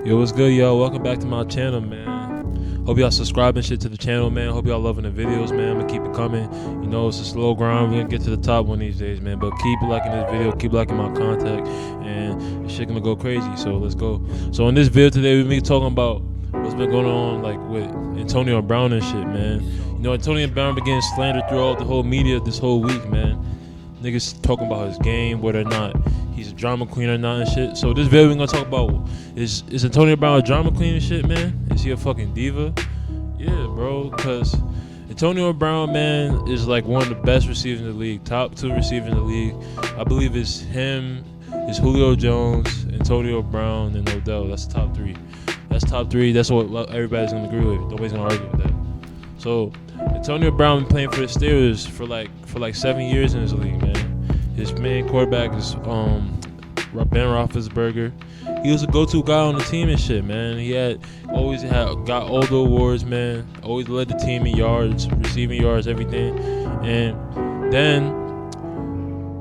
Yo, what's good, y'all? Welcome back to my channel, man. Hope y'all subscribing shit to the channel, man. Hope y'all loving the videos, man. I'm gonna keep it coming. You know, it's a slow grind. We're gonna get to the top one of these days, man. But keep liking this video, keep liking my content, and this shit gonna go crazy. So let's go. So in this video today, we're gonna be talking about what's been going on, like with Antonio Brown and shit, man. You know, Antonio Brown been getting slandered throughout the whole media this whole week, man. Niggas talking about his game, whether or not he's a drama queen or not and shit. So this video we're gonna talk about is Antonio Brown a drama queen and shit, man? Is he a fucking diva? Yeah, bro, cause Antonio Brown, man, is like one of the best receivers in the league, top 2 receivers in the league. I believe it's him, it's Julio Jones, Antonio Brown, and Odell. That's the top 3. That's top 3. That's what everybody's gonna agree with. Nobody's gonna argue with that. So Antonio Brown been playing for the Steelers for like 7 years in this league, man. His main quarterback is Ben Roethlisberger. He was a go-to guy on the team and shit, man. He always got all the awards, man. Always led the team in yards, receiving yards, everything. And then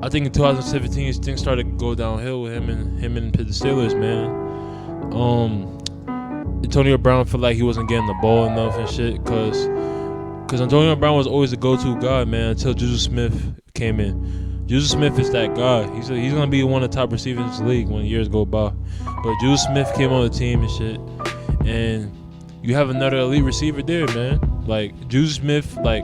I think in 2017 things started to go downhill with him and the Steelers, man. Antonio Brown felt like he wasn't getting the ball enough and shit, cause Antonio Brown was always a go-to guy, man, until Juju Smith came in. Juju Smith is that guy. He's gonna be one of the top receivers in the league when years go by. But Juju Smith came on the team and shit, and you have another elite receiver there, man. Like Juju Smith, like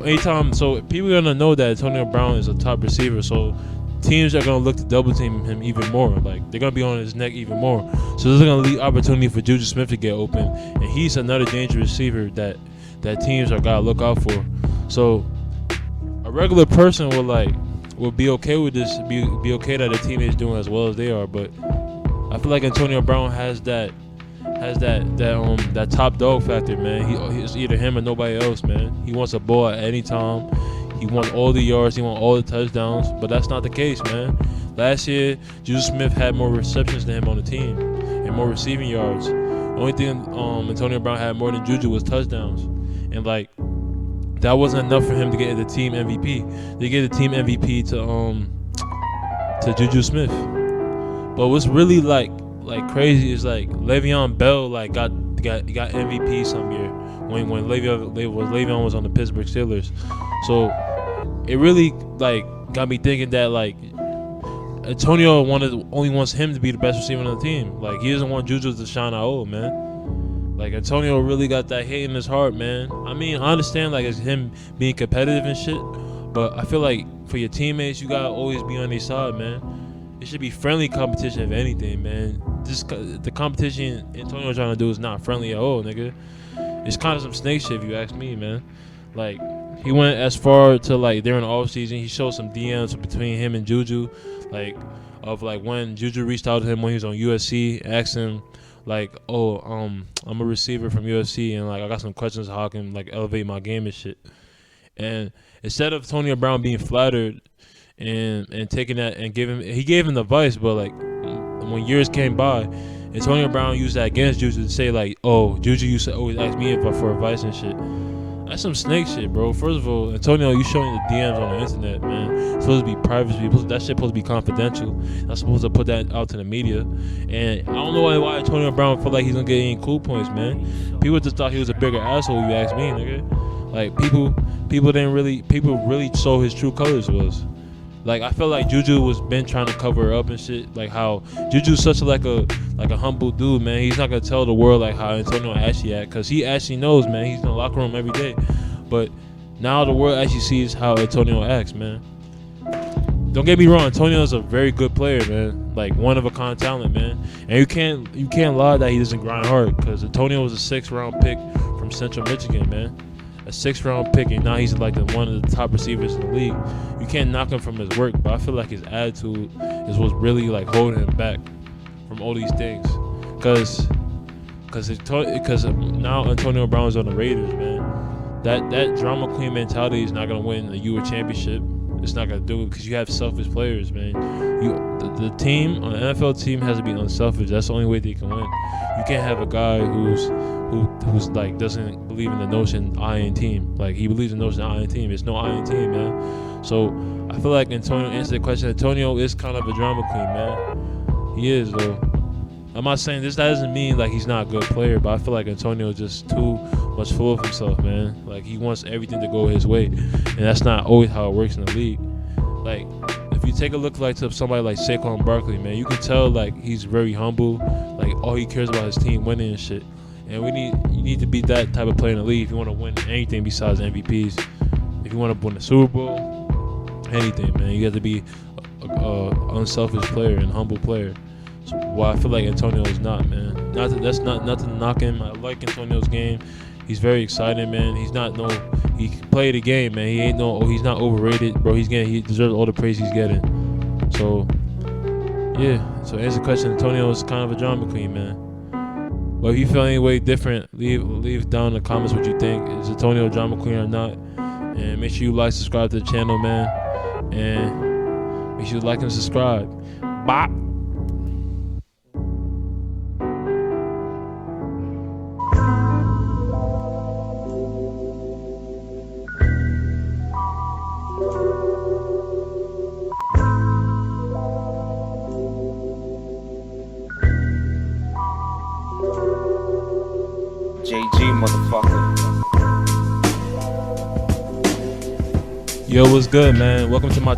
anytime. So people are gonna know that Antonio Brown is a top receiver. So teams are gonna look to double team him even more. Like they're gonna be on his neck even more. So this is gonna leave opportunity for Juju Smith to get open, and he's another dangerous receiver that teams are gotta look out for. So a regular person will be okay with this, be okay that the teammates doing as well as they are. But I feel like Antonio Brown has that top dog factor, man. He's either him or nobody else, man. He wants a ball at any time. He wants all the yards. He wants all the touchdowns. But that's not the case, man. Last year, Juju Smith had more receptions than him on the team and more receiving yards. The only thing Antonio Brown had more than Juju was touchdowns. And like that wasn't enough for him to get the team MVP. They gave the team MVP to Juju Smith. But what's really like crazy is like Le'Veon Bell got MVP some year when Le'Veon was on the Pittsburgh Steelers. So it really like got me thinking that like Antonio only wants him to be the best receiver on the team. Like he doesn't want Juju to shine out old, man. Like Antonio really got that hate in his heart, man. I mean, I understand like it's him being competitive and shit, but I feel like for your teammates, you gotta always be on their side, man. It should be friendly competition if anything, man. The competition Antonio trying to do is not friendly at all, nigga. It's kind of some snake shit if you ask me, man. Like he went as far to like during the offseason, he showed some DMs between him and Juju, like of like when Juju reached out to him when he was on USC, asked him like, oh, I'm a receiver from USC, and like I got some questions how I can like elevate my game and shit. And instead of Antonio Brown being flattered and taking that and he gave him advice, but like when years came by, Antonio Brown used that against Juju to say like, oh, Juju used to always ask me for advice and shit. That's some snake shit, bro. First of all, Antonio, you showing the DMs on the internet, man. It's supposed to be privacy. That shit supposed to be confidential. Not supposed to put that out to the media. And I don't know why Antonio Brown felt like he's gonna get any cool points, man. People just thought he was a bigger asshole. If you ask me, nigga. Like people really saw his true colors was. Like I felt like Juju was been trying to cover her up and shit. Like how Juju's such a humble dude, man. He's not gonna tell the world like how Antonio actually act, cause he actually knows, man. He's in the locker room every day. But now the world actually sees how Antonio acts, man. Don't get me wrong, Antonio is a very good player, man. Like one of a kind talent, man. And you can't lie that he doesn't grind hard, cause Antonio was a 6th round pick from Central Michigan, man. A 6th round pick, and now he's like one of the top receivers in the league. You can't knock him from his work, but I feel like his attitude is what's really like holding him back from all these things. Cause now Antonio Brown's on the Raiders, man. That drama queen mentality is not gonna win the U.S. championship. It's not gonna do it because you have selfish players, man. The team, an NFL team, has to be unselfish. That's the only way they can win. You can't have a guy who's like doesn't believe in the notion I in team. Like he believes in the notion I in team. There's no I in team, man. So I feel like Antonio answered the question. Antonio is kind of a drama queen, man. He is though. I'm not saying this. That doesn't mean like he's not a good player, but I feel like Antonio is just too much full of himself, man. Like he wants everything to go his way, and that's not always how it works in the league. Like if you take a look like to somebody like Saquon Barkley, man, you can tell like he's very humble. Like all he cares about is his team winning and shit. And you need to be that type of player in the league if you want to win anything besides MVPs. If you want to win the Super Bowl, anything, man, you have to be a unselfish player and humble player. So, well, I feel like Antonio is not, man. That's not to knock him. I like Antonio's game. He's very exciting, man. He can play the game, man. He's not overrated, bro. He deserves all the praise he's getting. So, yeah. So answer the question, Antonio is kind of a drama queen, man. But if you feel any way different, leave down in the comments what you think. Is Antonio a drama queen or not? And make sure you like, subscribe to the channel, man. And make sure you like and subscribe. Bye. JG, motherfucker. Yo, what's good, man? Welcome to my